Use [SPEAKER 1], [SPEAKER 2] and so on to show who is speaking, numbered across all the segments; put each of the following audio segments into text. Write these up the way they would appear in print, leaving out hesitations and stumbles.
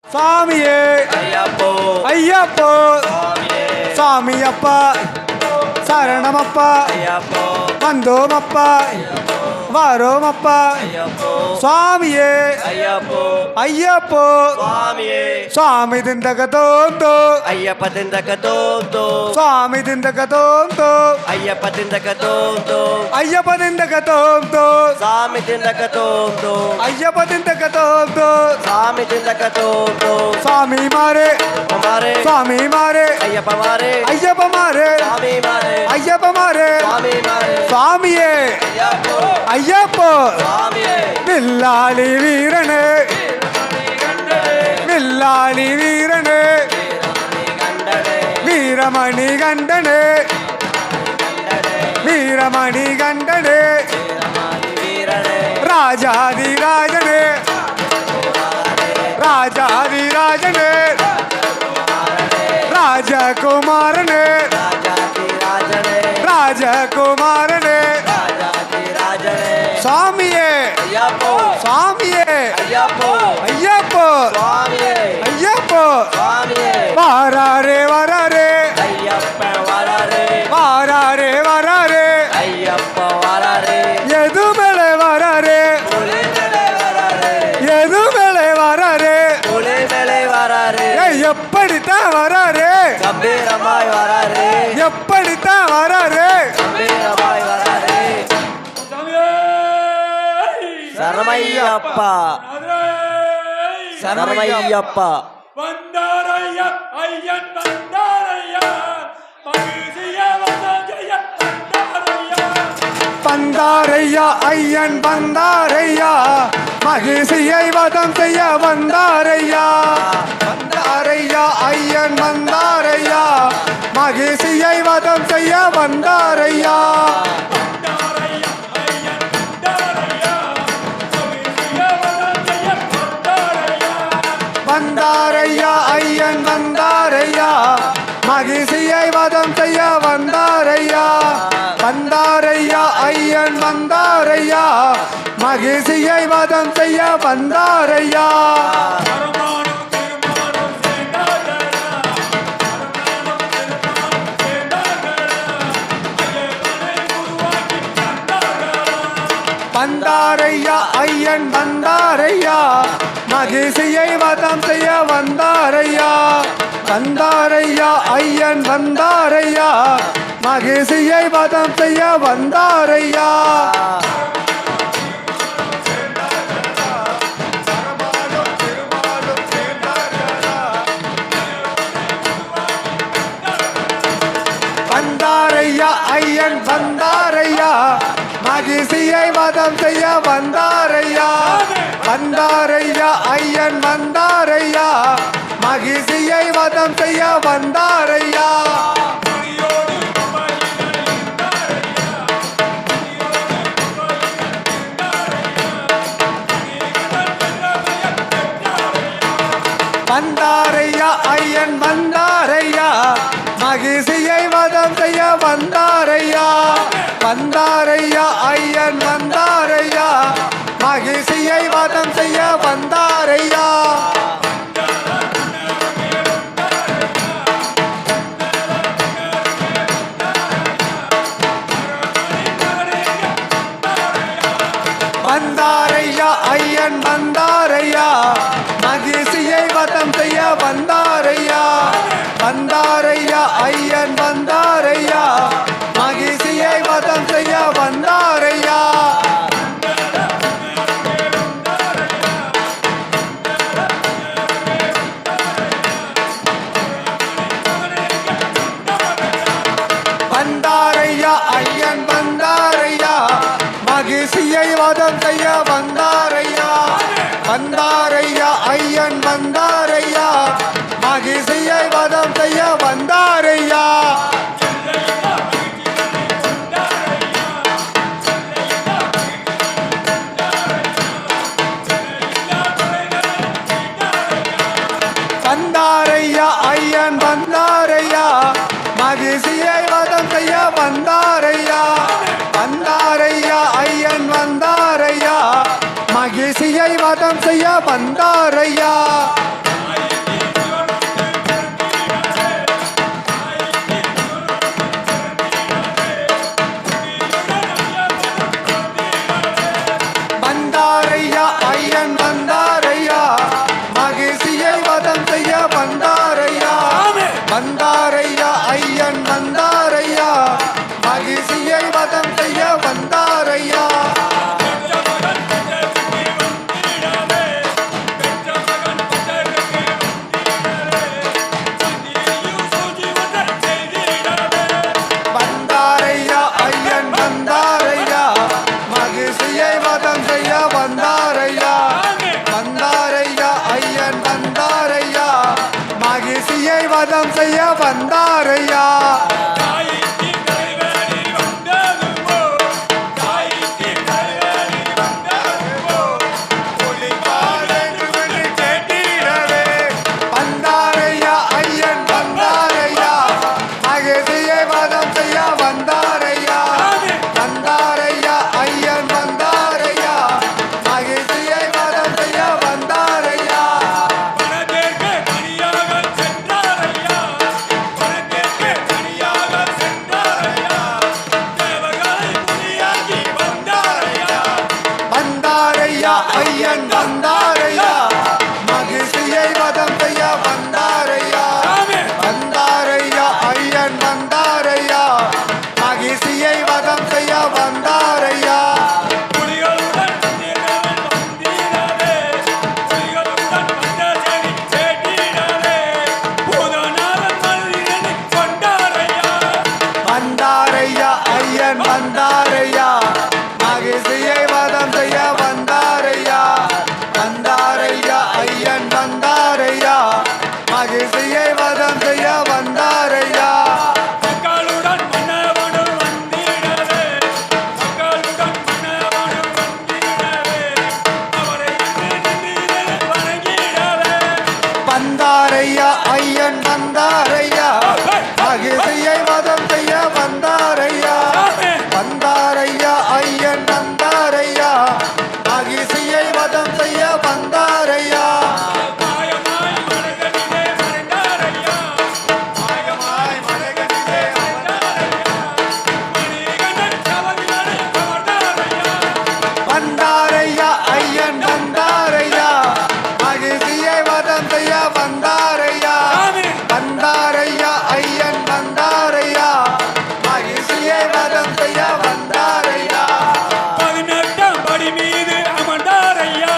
[SPEAKER 1] சாமியே
[SPEAKER 2] ஐயப்போ
[SPEAKER 1] ஐயப்போ
[SPEAKER 2] சுவாமியே
[SPEAKER 1] சாமியப்பா சரணமப்பா
[SPEAKER 2] ஐயப்போ
[SPEAKER 1] வந்தோமப்பா வாரோமப்பா
[SPEAKER 2] ஐயப்போ
[SPEAKER 1] சுவாமியே
[SPEAKER 2] ஐயப்போ
[SPEAKER 1] ஐயப்போ
[SPEAKER 2] சுவாமியே
[SPEAKER 1] சுவாமி திந்தகதோந்தோ
[SPEAKER 2] ஐயப்ப திந்தகதோந்தோ
[SPEAKER 1] சுவாமி திந்தகதோந்தோ
[SPEAKER 2] ஐயப்ப திந்தகதோந்தோ
[SPEAKER 1] ஐயப்ப திந்தகதோந்தோ
[SPEAKER 2] சாமி திந்தகதோந்தோ
[SPEAKER 1] ஐயப்ப திந்தகதோந்தோ
[SPEAKER 2] சாமி திந்தகதோந்தோ
[SPEAKER 1] சாமி மாரே
[SPEAKER 2] हमारे
[SPEAKER 1] स्वामी मारे
[SPEAKER 2] अय्यप्पा मारे
[SPEAKER 1] अय्यप्पा मारे
[SPEAKER 2] स्वामी मारे
[SPEAKER 1] अय्यप्पा मारे
[SPEAKER 2] स्वामी मारे
[SPEAKER 1] स्वामिये
[SPEAKER 2] अय्यप्पो
[SPEAKER 1] अय्यप्पो
[SPEAKER 2] स्वामिये
[SPEAKER 1] विल्लाली वीरने विल्लाली वीरने वीरमणि गंडने वीरमणि गंडने राजाधिराजने राजाधिराजने राजकुमारने राजकुमारने स्वामिये
[SPEAKER 2] अय्यप्पो
[SPEAKER 1] स्वामिये
[SPEAKER 2] अय्यप्पो
[SPEAKER 1] अय्यप्पो
[SPEAKER 2] स्वामिये
[SPEAKER 1] अय्यप्पो
[SPEAKER 2] स्वामिये
[SPEAKER 1] वारारे वारारे
[SPEAKER 2] अय्यप्पा वारारे
[SPEAKER 1] वारारे वारारे
[SPEAKER 2] अय्यप्पा वारारे
[SPEAKER 1] यदु मेले वारारे
[SPEAKER 2] ओले मेले वारारे
[SPEAKER 1] यदु मेले वारारे
[SPEAKER 2] ओले मेले वारारे
[SPEAKER 1] எப்படித்தான் வராரே
[SPEAKER 2] கம்பீரமாய் வராரே
[SPEAKER 1] எப்படித்தான் வராரே
[SPEAKER 2] கம்பீரமாய் வராரே சரமையப்பா சரமையப்பா
[SPEAKER 3] வந்தாரையா ஐயன் வந்தாரையா மகிழ்ச்சிய வந்தாரையா
[SPEAKER 1] வந்தாரையா ஐயன் வந்தாரையா மகிழ்ச்சியை வதம் செய்ய வந்தாரையா வந்தாரையா ஐயன் வந்தாரையா மகிழ்ச்சியை வதம் செய்ய வந்தாரையா வந்தாரையா ஐயன் வந்தாரையா மகிழ்ச்சியை வதம் செய்ய வந்தாரையா வந்தாரையா ஐயன் வந்தாரையா மகிழ்ச்சியை வதம் செய்ய வந்தாரையா வந்தாரையா ஐயன் வந்தாரையா மகிழ்ச்சியை வதம் செய்ய வந்தாரையா வந்தாரையா ஐயன் வந்தாரையா மகிழ்ச்சியை வதம் செய்ய வந்தாரையா வந்தாரையா ஐயன் வந்தாரையா மகிழ்ச்சியை வதம் செய்ய வந்தாரையா வந்தாரையா ஐயன் வந்தாரையா மகிழ்ச்சியை வதம் செய்ய வந்தாரையா வந்தாரையா ஐயன் வந்தாரையா மகிழ்ச்சியை வதம் செய்ய வந்தாரையா வந்தாரையா ஐயன் வந்தாரையா மகிழ்ச்சியை வதம் செய்ய வந்தாரையா வந்தாரையா ஐயன் வந்தாரையா மகிழ்ச்சியை வதம் செய்ய வந்தாரையா வந்தாரையா ஐயன் வந்தாரையா மகிழ்ச்சியை வதம் செய்ய வந்தாரையா வந்தாரையா ஐயன் வந்தாரையா மகிழ்ச்சியை வதம் செய்ய வந்தாரையா வந்தாரையா ஐயன் வந்தாரையா மகிழ்ச்சியை வதம் செய்ய வந்தாரையா வந்தாரையா ஐயன் வந்தாரையா மகிழ்ச்சியை வதம் செய்ய வந்தாரையா வந்தாரையா ஐயன் வந்தாரையா மகிழ்ச்சியை வதம் செய்ய வந்தாரையா வதம் செய்ய வந்தாரையா
[SPEAKER 3] தாய்க்கு தலைவலி வந்ததுவோ தாய்க்கு தலைவலி வந்ததுவோ புலிபால் என்று
[SPEAKER 1] கேட்டிடவே வந்தாரையா ஐயன் வந்தாரையா மகிழ்ச்சியை வதம் செய்ய வந்தாரையா வந்தாரையா ஐயன் வந்தாரையா மகிழ்ச்சியை வதம் செய்ய வந்தாரையா
[SPEAKER 3] வனத்திற்கு தனியாக சென்றாரையா வனத்திற்கு தனியாக சென்றாரையா தேவர்களை புலியாக்கி வந்தாரையா
[SPEAKER 1] வந்தாரையா ஐயன் வந்தாரையா மகிழ்ச்சியை வதம் செய்ய வந்தாரையா வந்தாரையா ஐயன் வந்தாரையா மகிழ்ச்சியை வதம் செய்ய வந்தாரையா
[SPEAKER 3] புலிகளுடன் வந்திடவன் வந்திடவே புலிகளுடன் வந்த செடி செட்டிடவே பூதநாதன் மல்லிகனை கொண்டாரையா
[SPEAKER 1] வந்தாரையா ஐயன் வந்தாரையா மகிழ்ச்சியை வதம் செய்ய வந்தாரையா வந்தாரையா ஐயன் வந்தாரையா மகிழ்ச்சியை வதம் செய்ய வந்தாரையா
[SPEAKER 3] மக்களுடன் மன்னவனும் வந்திடவே மக்களுடன் மன்னவனும் வந்திடவே அவரை நின்று வணங்கிடவே
[SPEAKER 1] வந்தாரையா ஐயன் வந்தாரையா மகிழ்ச்சியை வதம் செய்ய வந்தாரையா வந்தாரையா ஐயன் வந்தாரையா மகிழ்ச்சியை வதம் செய்ய வந்தாரையா
[SPEAKER 3] மாயமாய் மனகனிலே மறைந்தாரையா
[SPEAKER 1] மாயமாய் மலைகளிலே
[SPEAKER 3] மணிகண்டன் கவர்களை கவர்ந்தாரையா
[SPEAKER 1] வந்தாரையா ஐயன் வந்தாரையா மகிழ்ச்சியை வதம் செய்ய வந்தாரையா வந்தாரையா ஐயன் வந்தாரையா மகிழ்ச்சியை வதம் செய்ய வந்தாரையா
[SPEAKER 3] 18ஆம் படி மீது அமர்ந்தாரையா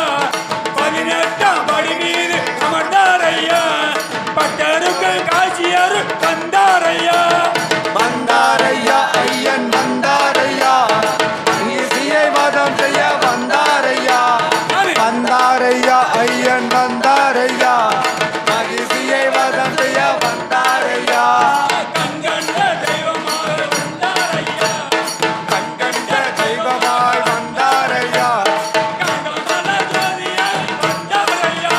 [SPEAKER 3] 18ஆம் படி மீது அமர்ந்தாரையா பட்டருக்கு காட்சியரு தந்தாரையா
[SPEAKER 1] வந்தாரையா ஐயன் வந்தாரையா மகிழ்ச்சியை வதம் செய்ய வந்தாரையா வந்தாரையா ஐயன் வந்தாரையா மகிழ்ச்சியை வதம் செய்ய வந்தாரையா
[SPEAKER 3] கண்கண்ட தெய்வமாக வந்தாரையா
[SPEAKER 1] கண்கண்ட தெய்வமாய் வந்தாரையா
[SPEAKER 3] கண்டமல ஜோதியாய் வந்தாரையா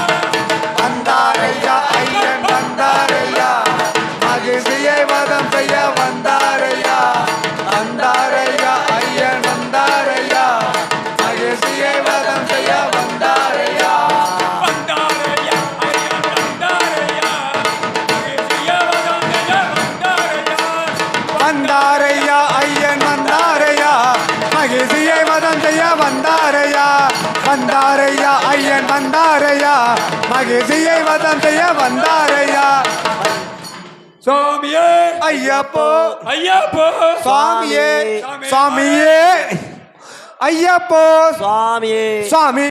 [SPEAKER 1] வந்தாரையா ஐயன் வந்தாரையா மகிழ்ச்சியை வதம் செய்ய வந்தாரையா வந்தாரையா ஐயன் வந்தாரையா மகிழ்ச்சியை வதம் செய்ய வந்தாரையா
[SPEAKER 3] வந்தாரையா ஐயன் வந்தாரையா மகிழ்ச்சியை வதம் செய்ய வந்தாரையா
[SPEAKER 1] வந்தாரையா ஐயன் வந்தாரையா மகிழ்ச்சியை வதம் செய்ய வந்தாரையா
[SPEAKER 3] சுவாமியே
[SPEAKER 1] ஐயப்போ
[SPEAKER 3] ஐயப்போ
[SPEAKER 1] சுவாமியே சுவாமியே ஐயப்போ
[SPEAKER 2] சுவாமியே
[SPEAKER 1] சுவாமி